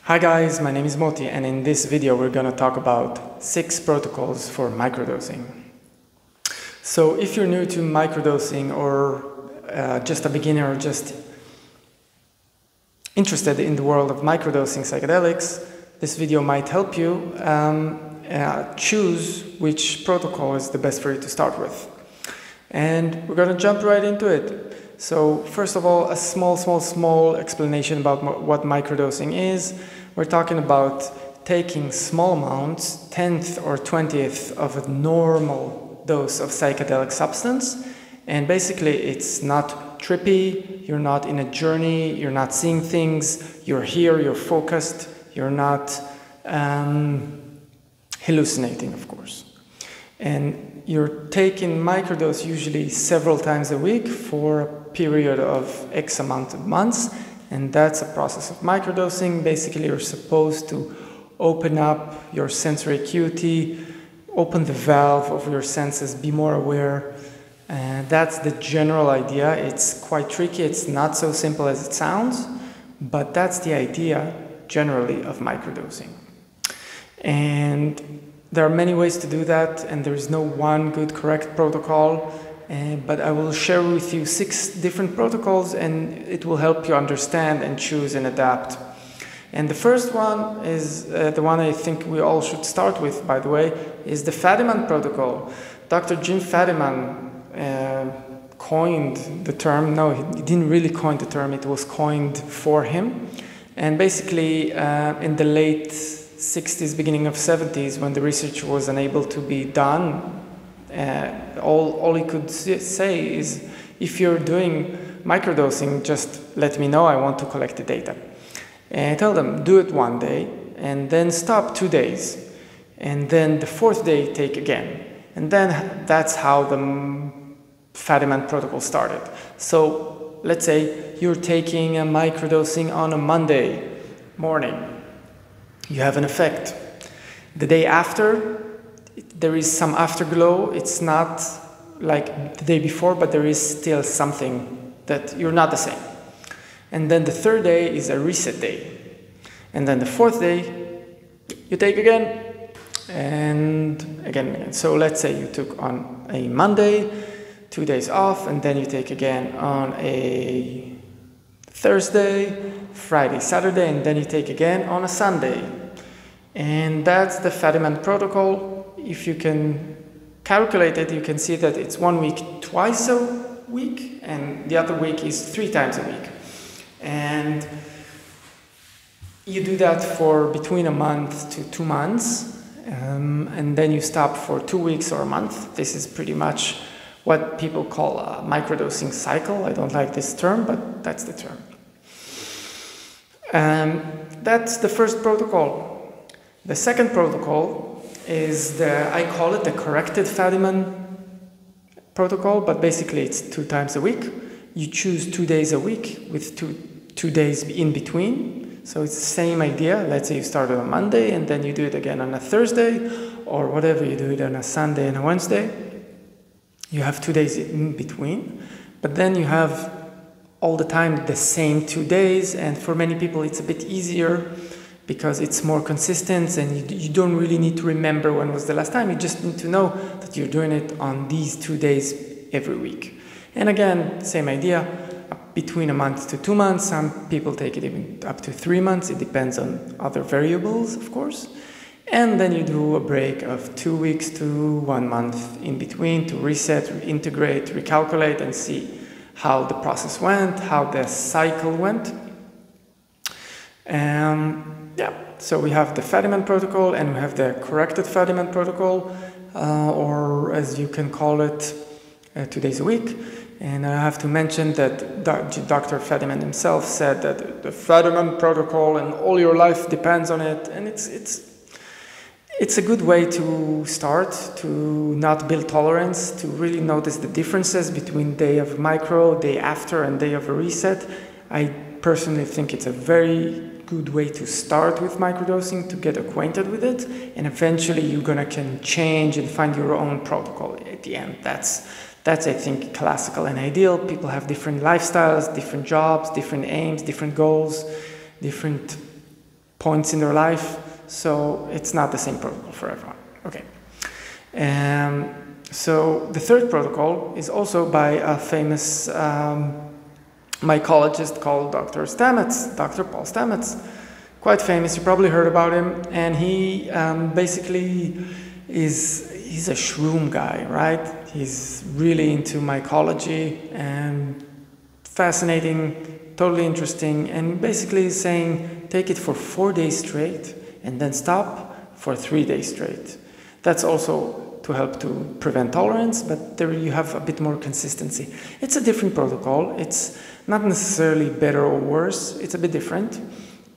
Hi guys, my name is Moti, and in this video we're going to talk about 6 protocols for microdosing. So if you're new to microdosing or just a beginner or just interested in the world of microdosing psychedelics, this video might help you choose which protocol is the best for you to start with. And we're going to jump right into it. So first of all, a small explanation about what microdosing is. We're talking about taking small amounts, 10th or 20th of a normal dose of psychedelic substance. And basically it's not trippy, you're not in a journey, you're not seeing things, you're here, you're focused, you're not hallucinating, of course. And you're taking microdose usually several times a week for a period of X amount of months, and that's a process of microdosing. Basically, you're supposed to open up your sensory acuity, open the valve of your senses, be more aware. That's the general idea. It's quite tricky. It's not so simple as it sounds, but that's the idea generally of microdosing. And there are many ways to do that, and there is no one good, correct protocol, but I will share with you 6 different protocols, and it will help you understand and choose and adapt. And the first one is the one I think we all should start with, by the way, is the Fadiman Protocol. Dr. Jim Fadiman coined the term. No, he didn't really coin the term, it was coined for him. And basically, in the late 60s, beginning of 70s, when the research was unable to be done, all he could say is, if you're doing microdosing, just let me know, I want to collect the data. And I tell them, do it one day, and then stop 2 days. And then the 4th day, take again. And then that's how the Fadiman Protocol started. So let's say you're taking a microdosing on a Monday morning. You have an effect. The day after, there is some afterglow. It's not like the day before, but there is still something that you're not the same. And then the 3rd day is a reset day. And then the 4th day, you take again, and again. So let's say you took on a Monday, 2 days off, and then you take again on a Thursday, Friday, Saturday, and then you take again on a Sunday. And that's the Fadiman Protocol. If you can calculate it, you can see that it's 1 week twice a week, and the other week is 3 times a week. And you do that for between a month to 2 months, and then you stop for 2 weeks or a month. This is pretty much what people call a microdosing cycle. I don't like this term, but that's the term. That's the first protocol. The second protocol is I call it the corrected Fadiman protocol, but basically it's 2 times a week. You choose 2 days a week with two days in between. So it's the same idea. Let's say you start on a Monday and then you do it again on a Thursday, or whatever, you do it on a Sunday and a Wednesday. You have 2 days in between, but then you have all the time the same 2 days, and for many people it's a bit easier because it's more consistent, and you don't really need to remember when was the last time. You just need to know that you're doing it on these 2 days every week. And again, same idea, between a month to 2 months. Some people take it even up to 3 months. It depends on other variables, of course. And then you do a break of 2 weeks to 1 month in between to reset, reintegrate, recalculate, and see how the process went, how the cycle went. Yeah, so we have the Fadiman Protocol, and we have the corrected Fadiman Protocol, or as you can call it, 2 days a week. And I have to mention that Dr. Fadiman himself said that the Fadiman Protocol and all your life depends on it, and it's a good way to start, to not build tolerance, to really notice the differences between day of micro, day after, and day of a reset. I personally think it's a very good way to start with microdosing, to get acquainted with it, and eventually you're can change and find your own protocol at the end. That's I think, classical and ideal. People have different lifestyles, different jobs, different aims, different goals, different points in their life, so it's not the same protocol for everyone. Okay. So the third protocol is also by a famous mycologist called Dr. Stamets, Dr. Paul Stamets. Quite famous, you probably heard about him, and he basically he's a shroom guy, right? He's really into mycology and fascinating, totally interesting, and basically is saying take it for 4 days straight and then stop for 3 days straight. That's also to help to prevent tolerance, but there you have a bit more consistency. It's a different protocol. It's not necessarily better or worse. It's a bit different.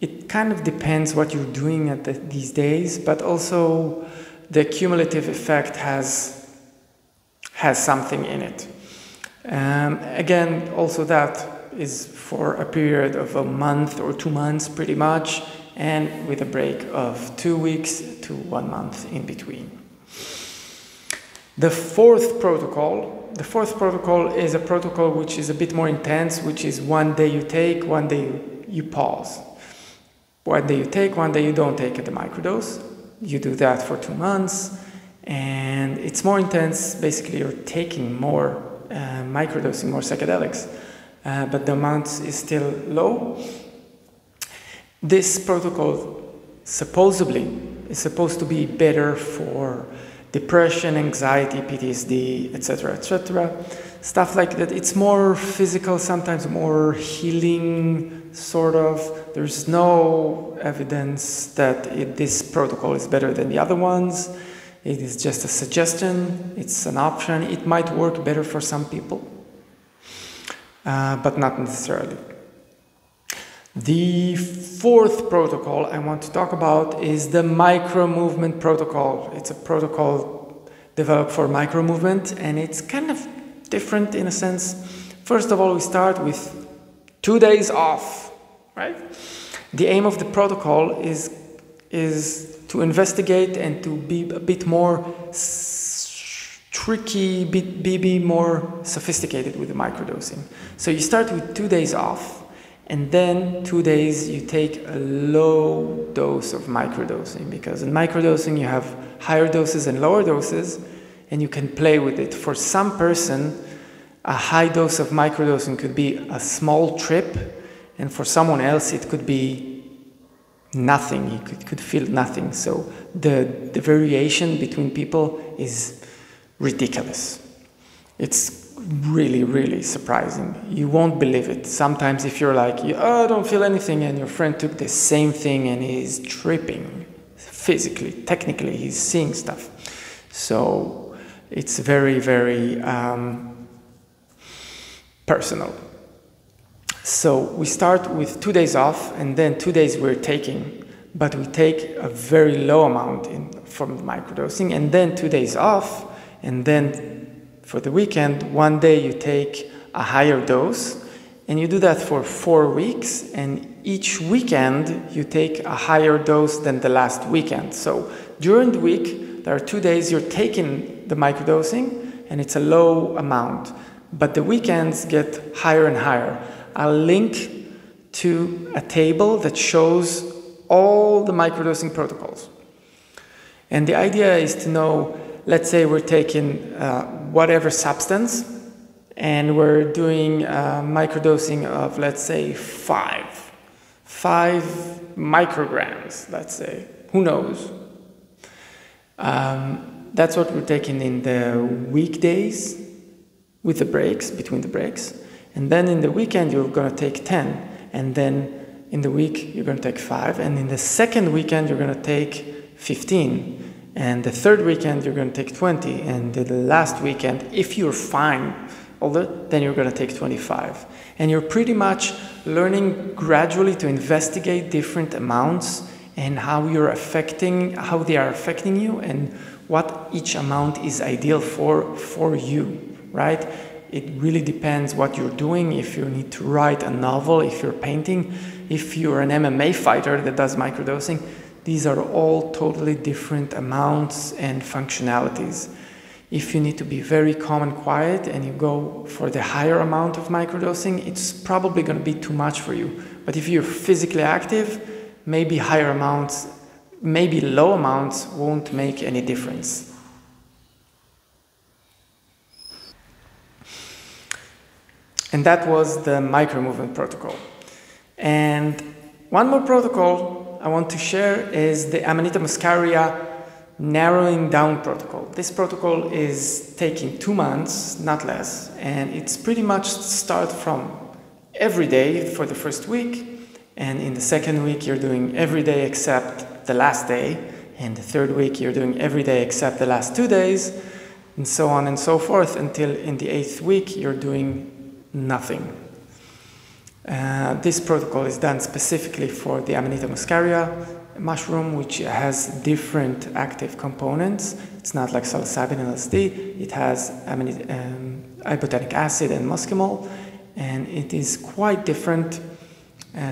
It kind of depends what you're doing at these days, but also the cumulative effect has something in it. Again, also that is for a period of a month or 2 months pretty much, and with a break of 2 weeks to 1 month in between. The fourth protocol is a protocol which is a bit more intense, which is 1 day you take, 1 day you pause. 1 day you take, 1 day you don't take at the microdose. You do that for 2 months, and it's more intense. Basically, you're taking more microdosing, more psychedelics, but the amount is still low. This protocol supposedly is supposed to be better for depression, anxiety, PTSD, etc., etc. Stuff like that. It's more physical, sometimes more healing, sort of. There's no evidence that this protocol is better than the other ones. It is just a suggestion. It's an option. It might work better for some people, but not necessarily. The fourth protocol I want to talk about is the micro-movement protocol. It's a protocol developed for micro-movement, and it's kind of different in a sense. First of all, we start with 2 days off, right? The aim of the protocol is to investigate and to be a bit more tricky, be more sophisticated with the microdosing. So you start with 2 days off, and then 2 days you take a low dose of microdosing, because in microdosing you have higher doses and lower doses, and you can play with it. For some person, a high dose of microdosing could be a small trip, and for someone else it could be nothing. You could feel nothing. So the variation between people is ridiculous. It's really, really surprising. You won't believe it. Sometimes if you're like, I don't feel anything, and your friend took the same thing and he's tripping physically, technically, he's seeing stuff. So it's very, very personal. So we start with 2 days off, and then 2 days we're taking, but we take a very low amount from the microdosing, and then 2 days off, and then for the weekend, 1 day you take a higher dose, and you do that for 4 weeks, and each weekend you take a higher dose than the last weekend. So during the week, there are 2 days you're taking the microdosing, and it's a low amount, but the weekends get higher and higher. I'll link to a table that shows all the microdosing protocols. And the idea is to know, let's say we're taking whatever substance, and we're doing microdosing of, let's say, 5 micrograms, let's say. Who knows? That's what we're taking in the weekdays with the breaks, between the breaks. And then in the weekend, you're going to take 10. And then in the week, you're going to take 5. And in the second weekend, you're going to take 15. And the third weekend, you're going to take 20. And the last weekend, if you're fine, then you're going to take 25. And you're pretty much learning gradually to investigate different amounts and how they are affecting you, and what each amount is ideal for you, right? It really depends what you're doing. If you need to write a novel, if you're painting, if you're an MMA fighter that does microdosing, these are all totally different amounts and functionalities. If you need to be very calm and quiet and you go for the higher amount of microdosing, it's probably going to be too much for you. But if you're physically active, maybe higher amounts, maybe low amounts won't make any difference. And that was the micro-movement protocol. And one more protocol I want to share is the Amanita muscaria narrowing down protocol. This protocol is taking 2 months, not less, and it's pretty much start from every day for the first week, and in the second week you're doing every day except the last day, and the third week you're doing every day except the last 2 days, and so on and so forth, until in the 8th week you're doing nothing. This protocol is done specifically for the Amanita muscaria mushroom, which has different active components. It's not like psilocybin and LSD. It has ibotenic acid and muscimol, and it is quite different.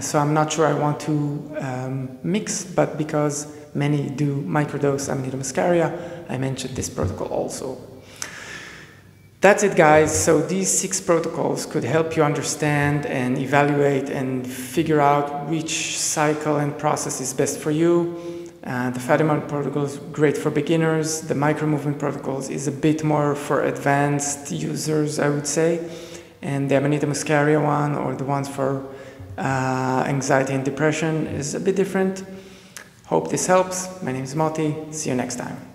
So I'm not sure I want to mix, but because many do microdose Amanita muscaria, I mentioned this protocol also. That's it, guys. So these 6 protocols could help you understand and evaluate and figure out which cycle and process is best for you. The Fadiman Protocol is great for beginners. The micro-movement protocols is a bit more for advanced users, I would say. And the Amanita muscaria one, or the ones for anxiety and depression, is a bit different. Hope this helps. My name is Moti. See you next time.